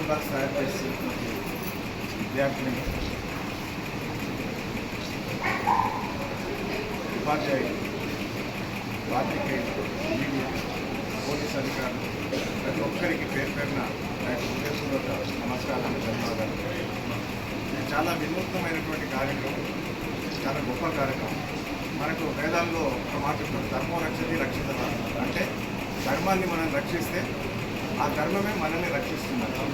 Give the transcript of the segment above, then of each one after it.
Box తయారు చేసి విద్యార్థులను ఉపాధ్యాయులు, పాత్రికేయులు, మీడియా, పోలీస్ అధికారులు ప్రతి ఒక్కరికి పేరు పేరున నా యొక్క హృదయపూర్వక నమస్కారాలు, ధన్యవాదాలు. ఇది చాలా వినూత్నమైనటువంటి కార్యక్రమం, చాలా గొప్ప కార్యక్రమం. మనకు వేదాల్లో ఒక మాట ఉంటుంది, ధర్మం రక్షతి రక్షిత. అంటే ధర్మాన్ని మనం రక్షిస్తే ఆ ధర్మమే మనల్ని రక్షిస్తున్నారు.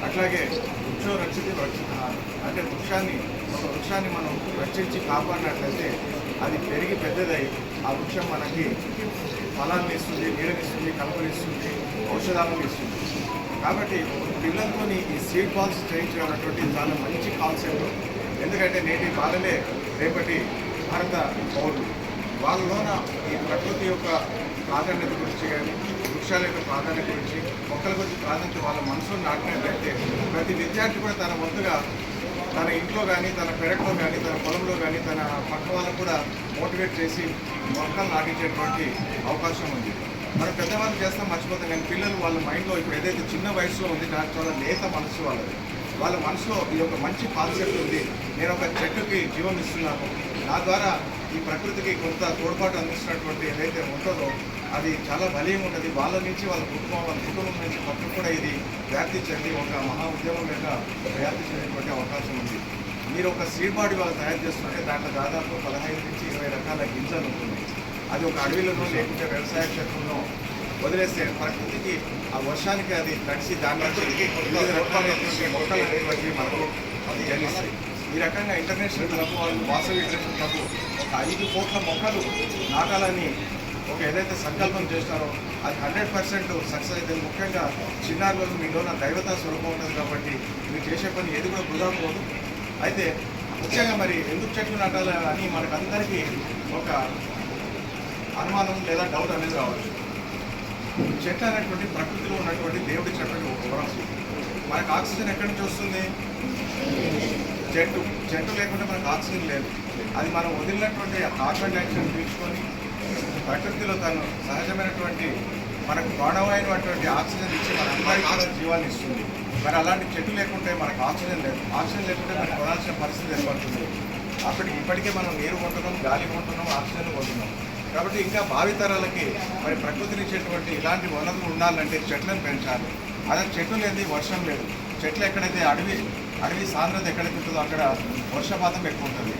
అట్లాగే వృక్షో రక్షితి రక్షిత. అంటే ఒక వృక్షాన్ని మనం రక్షించి కాపాడినట్లయితే అది పెరిగి పెద్దదై ఆ వృక్షం మనకి ఫలాన్ని ఇస్తుంది, నీడనిస్తుంది, కలుపునిస్తుంది, ఔషధాలను ఇస్తుంది. కాబట్టి పిల్లలతో ఈ సీడ్ బాల్స్ చేయించడం అనేటువంటి చాలా మంచి కాన్సెప్ట్. ఎందుకంటే నేటి బాలలే రేపటి భారత పౌరులు. వాళ్ళలోన ఈ ప్రకృతి యొక్క ప్రాధాన్యత గురించి కానీ, వృక్షాల యొక్క ప్రాధాన్యత గురించి, మొక్కల గురించి ప్రాధాన్యత వాళ్ళ మనసులో నాటినట్లయితే ప్రతి విద్యార్థి కూడా తన వంతుగా తన ఇంట్లో కానీ, తన పెరట్లో కానీ, తన పొలంలో కానీ, తన పక్క వాళ్ళకు కూడా మోటివేట్ చేసి మొక్కలు నాటించేటువంటి అవకాశం ఉంది. మనం పెద్దవాళ్ళు చేస్తాం, మర్చిపోతాం. కానీ పిల్లలు వాళ్ళ మైండ్లో ఇప్పుడు ఏదైతే చిన్న వయసులో ఉంది, నాకు చాలా లేత మనసు వాళ్ళ మనసులో ఈ యొక్క మంచి కాన్సెప్ట్ ఉంది. నేను ఒక చెట్టుకి జీవం ఇస్తున్నాను, నా ద్వారా ఈ ప్రకృతికి కొంత తోడ్పాటు అందిస్తున్నటువంటి ఏదైతే ఉంటుందో అది చాలా బలీయం ఉంటుంది. వాళ్ళ నుంచి వాళ్ళ కుటుంబం నుంచి పక్కన కూడా ఇది వ్యాప్తి చెంది ఒక మహా ఉద్యమం మీద వ్యాప్తి చెందేటువంటి అవకాశం ఉంది. మీరు ఒక సీడ్ బాడీ వాళ్ళు తయారు చేస్తుంటే దాంట్లో దాదాపు 15 నుంచి 20 రకాల గింజలు ఉంటుంది. అది ఒక అడవిలోనో లేకుంటే వ్యవసాయ క్షేత్రంలో వదిలేస్తే ప్రకృతికి ఆ వర్షానికి అది తడిసి దాని వివిధ రకాలైనటువంటి మొక్కలు అనేటువంటి మనకు అది జన్మిస్తాయి. ఈ రకంగా ఇంటర్నేషనల్ క్లబ్ వాళ్ళు, వాసవి ఇంటర్నేషనల్ క్లబ్ ఒక 5 కోట్ల మొక్కలు నాటాలని ఒక ఏదైతే సంకల్పం చేస్తారో అది 100% సక్సెస్ అయితే. ముఖ్యంగా చిన్నారులు మీలో నా దైవతా స్వరూపం ఉంటుంది కాబట్టి మీరు చేసే పని ఏది కూడా వృధా పోదు. అయితే ముఖ్యంగా మరి ఎందుకు చెట్లు నాటాలి అని మనకందరికీ ఒక అనుమానం లేదా డౌట్ అనేది రావచ్చు. చెట్టు అనేటువంటి ప్రకృతిలో ఉన్నటువంటి దేవుడి చెట్టు ఒక వరం. మనకు ఆక్సిజన్ ఎక్కడి నుంచి వస్తుంది? చెట్టు లేకుంటే మనకు ఆక్సిజన్ లేదు. అది మనం వదిలినటువంటి కార్బన్ డైఆక్సైడ్ పీల్చుకొని ప్రకృతిలో తను సహజమైనటువంటి మనకు ప్రాణవాయువైనటువంటి ఆక్సిజన్ ఇచ్చి మన అందరికీ జీవాన్ని ఇస్తుంది. మరి అలాంటి చెట్టు లేకుంటే మనకు ఆక్సిజన్ లేదు. ఆక్సిజన్ లేకుంటే మనకు కొనాల్సిన పరిస్థితి ఏర్పడుతుంది. ఇప్పటికే మనం నీరు కొంటున్నాం, గాలి కొంటున్నాం, ఆక్సిజన్ కొంటున్నాం. కాబట్టి ఇంకా భావితరాలకి మరి ప్రకృతిని ఇచ్చేటువంటి ఇలాంటి వనరులు ఉండాలంటే చెట్లను పెంచాలి. అదే చెట్లు లేదు, వర్షం లేదు. చెట్లు ఎక్కడైతే అడవి సాంద్రత ఎక్కడైతే ఉంటుందో అక్కడ వర్షపాతం ఎక్కువ ఉంటుంది.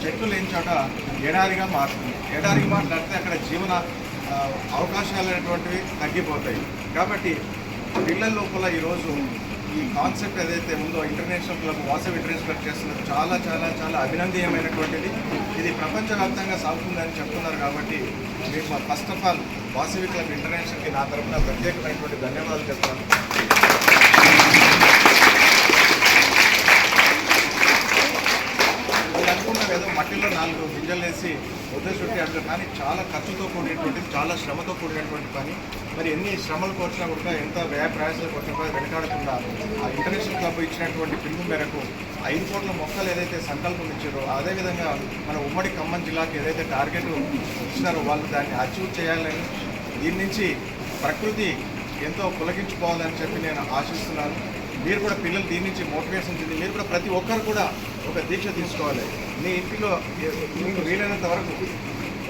చెట్లు లేని చోట ఎడారిగా మారుతుంది. ఎడారిగా మాట్లాడితే అక్కడ జీవన అవకాశాలు అనేటువంటివి తగ్గిపోతాయి. కాబట్టి పిల్లల లోపల ఈరోజు ఈ కాన్సెప్ట్ ఏదైతే ఉందో international club, Vasavi international club చేస్తున్నది చాలా చాలా చాలా అభినందనీయమైనటువంటిది. ఇది ప్రపంచవ్యాప్తంగా సాగుతుందని చెప్తున్నారు. కాబట్టి మీకు first of all Vasavi club ఇంటర్నేషనల్కి నా తరఫున ప్రత్యేకమైనటువంటి ధన్యవాదాలు చెప్తాను. అనుకున్నారు ఏదో మట్టిలో 4 గింజలు వేసి చుట్టి అంటారు, కానీ చాలా ఖర్చుతో కూడినటువంటిది, చాలా శ్రమతో కూడినటువంటి పని. మరి ఎన్ని శ్రమలు కోర్చినా కూడా, ఎంత వ్యయ ప్రయాసాలు కోర్చినా కూడా వెనకాడకుండా ఆ ఇంటర్నేషనల్ క్లబ్ ఇచ్చినటువంటి పిలుపు మేరకు 5 కోట్ల మొక్కలు ఏదైతే సంకల్పం ఇచ్చారో, అదేవిధంగా మన ఉమ్మడి ఖమ్మం జిల్లాకి ఏదైతే టార్గెట్ ఇచ్చినారో వాళ్ళు దాన్ని అచీవ్ చేయాలని, దీని నుంచి ప్రకృతి ఎంతో పులకించుకోవాలని చెప్పి నేను ఆశిస్తున్నాను. మీరు కూడా పిల్లలు దీని నుంచి మోటివేషన్ చెంది మీరు కూడా ప్రతి ఒక్కరు కూడా ఒక దీక్ష తీసుకోవాలి. మీ ఇంటిలో మీకు వీలైనంత వరకు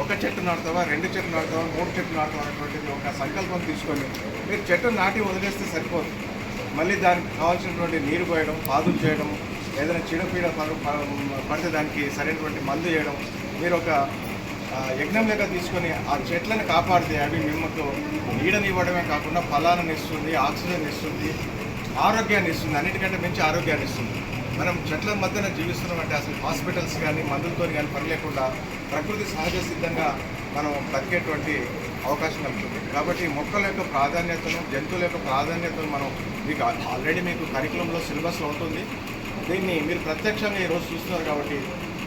1 చెట్టు నాటుతావా, 2 చెట్లు నాటుతావా, 3 చెట్లు నాటుతావా అనేటువంటిది ఒక సంకల్పం తీసుకొని మీరు చెట్టు నాటి వదిలేస్తే సరిపోదు. మళ్ళీ దానికి కావాల్సినటువంటి నీరు పోయడం, పాదులు చేయడం, ఏదైనా చీడపీడ పడితే దానికి సరైనటువంటి మందు చేయడం, మీరు ఒక యజ్ఞం లేక తీసుకొని ఆ చెట్లను కాపాడితే అవి మిమ్మల్ని నీడనివ్వడమే కాకుండా ఫలాలను ఇస్తుంది, ఆక్సిజన్ ఇస్తుంది, ఆరోగ్యాన్ని ఇస్తుంది. అన్నిటికంటే మంచి ఆరోగ్యాన్ని ఇస్తుంది. మనం చెట్ల మధ్యన జీవిస్తున్నామంటే అసలు హాస్పిటల్స్ కానీ మందులతో కానీ పని లేకుండా ప్రకృతి సహజ సిద్ధంగా మనం బతికేటువంటి అవకాశం కలుగుతుంది. కాబట్టి మొక్కల యొక్క ప్రాధాన్యతను, జంతువుల యొక్క ప్రాధాన్యతను మనం ఆల్రెడీ మీకు కరికులంలో సిలబస్లో ఉంటుంది. దీన్ని మీరు ప్రత్యక్షంగా ఈరోజు చూస్తున్నారు కాబట్టి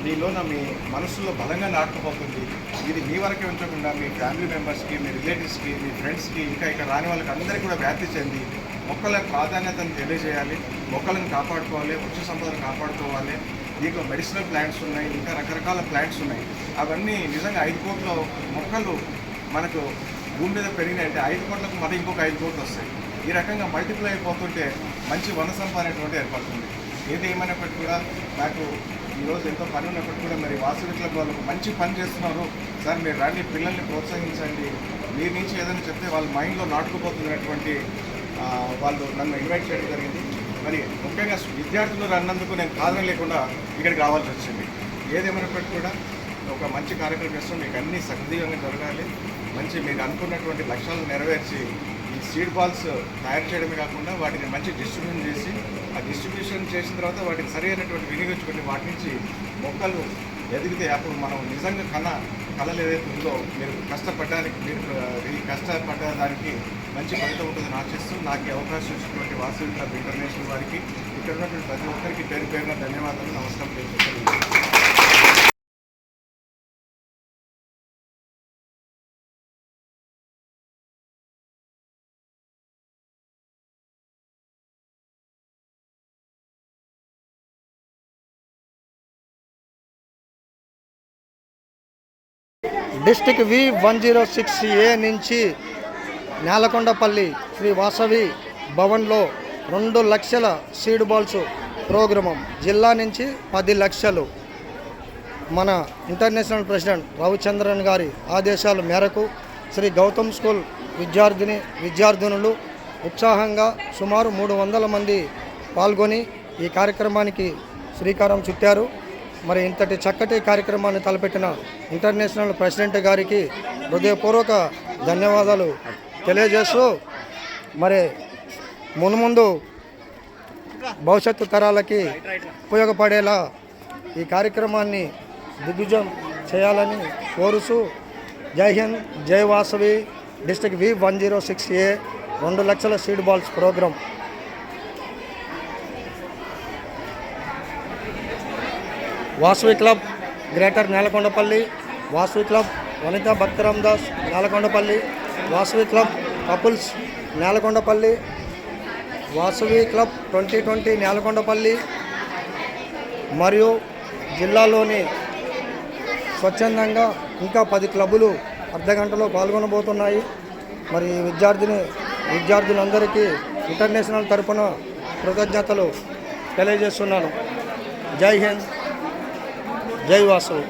మీలోన మీ మనసులో బలంగా నాటుకుపోతుంది. ఇది మీ వరకే ఉంచకుండా మీ ఫ్యామిలీ మెంబర్స్కి, మీ రిలేటివ్స్కి, మీ ఫ్రెండ్స్కి, ఇంకా రాని వాళ్ళకి అందరికీ కూడా వ్యాప్తి చెంది మొక్కల ప్రాధాన్యతను తెలియజేయాలి. మొక్కలను కాపాడుకోవాలి, వృక్ష సంపదను కాపాడుకోవాలి. దీంట్లో మెడిసినల్ ప్లాంట్స్ ఉన్నాయి, ఇంకా రకరకాల ప్లాంట్స్ ఉన్నాయి. అవన్నీ నిజంగా 5 కోట్ల మొక్కలు మనకు భూమి మీద పెరిగినాయంటే 5 కోట్లకు మరి ఇంకొక 5 కోట్లు వస్తాయి. ఈ రకంగా మల్టిప్లై అయిపోతుంటే మంచి వనసంప అనేటువంటి ఏర్పడుతుంది. ఏది ఏమైనప్పటికీ కూడా నాకు ఈరోజు ఎంతో పని ఉన్నప్పటికీ కూడా మరి వాసవి క్లబ్ వాళ్ళు మంచి పని చేస్తున్నారు సార్, మీరు రండి, పిల్లల్ని ప్రోత్సహించండి, మీ నుంచి ఏదైనా చెప్తే వాళ్ళ మైండ్లో నాటుకుపోతున్నటువంటి వాళ్ళు నన్ను ఇన్వైట్ చేయడం జరిగింది. మరి ముఖ్యంగా విద్యార్థులు అన్నందుకు నేను కారణం లేకుండా ఇక్కడికి రావాల్సి వచ్చింది. ఏదేమైనప్పటికీ కూడా ఒక మంచి కార్యక్రమం చేస్తాం, మీకు అన్నీ సక్రియంగా జరగాలి, మంచి మీకు అనుకున్నటువంటి లక్ష్యాలను నెరవేర్చి ఈ సీడ్ బాల్స్ తయారు చేయడమే కాకుండా వాటిని మంచి డిస్ట్రిబ్యూషన్ చేసి ఆ డిస్ట్రిబ్యూషన్ చేసిన తర్వాత వాటిని సరైనటువంటి వినియోగించుకొని వాటి నుంచి మొక్కలు ఎదిగితే అప్పుడు మనం నిజంగా కళలు ఏదైతే ఉందో మీరు కష్టపడ్డ దానికి మంచి ఫలితం ఉంటుందని ఆశిస్తూ నాకు అవకాశం ఇచ్చినటువంటి వాసవి క్లబ్ ఇంటర్నేషనల్ వారికి ఇక్కడ ఉన్నటువంటి ప్రతి ఒక్కరికి పేరు పేరున ధన్యవాదాలు, నమస్కారం తెలియజేస్తున్నాను. డిస్టిక్ V106A నుంచి నేలకొండపల్లి శ్రీ వాసవి భవన్లో 2 లక్షల సీడ్ బాల్స్ ప్రోగ్రామం, జిల్లా నుంచి 10 లక్షలు మన ఇంటర్నేషనల్ ప్రెసిడెంట్ రవిచంద్రన్ గారి ఆదేశాల మేరకు శ్రీ గౌతమ్ స్కూల్ విద్యార్థినులు ఉత్సాహంగా సుమారు 300 మంది పాల్గొని ఈ కార్యక్రమానికి శ్రీకారం చుట్టారు. మరి ఇంతటి చక్కటి కార్యక్రమాన్ని తలపెట్టిన ఇంటర్నేషనల్ ప్రెసిడెంట్ గారికి హృదయపూర్వక ధన్యవాదాలు తెలియజేస్తూ మరి మున్ముందు భవిష్యత్తు తరాలకి ఉపయోగపడేలా ఈ కార్యక్రమాన్ని దిగ్విజయం చేయాలని కోరుతూ జై హింద్, జై వాసవి. డిస్ట్రిక్ట్ V106A 2 లక్షల seed balls program. Vasavi club greater Nelakondapalli, Vasavi club Vanitha Bhaktaram Das Nelakondapalli, Vasavi club couples Nelakondapalli, Vasavi club 2020 Nelakondapalli మరియు జిల్లాలోని స్వచ్ఛందంగా ఇంకా 10 క్లబ్బులు అర్ధగంటలో పాల్గొనబోతున్నాయి. మరి విద్యార్థులందరికీ ఇంటర్నేషనల్ తరపున కృతజ్ఞతలు తెలియజేస్తున్నాను. జై హింద్, జై వాసవి.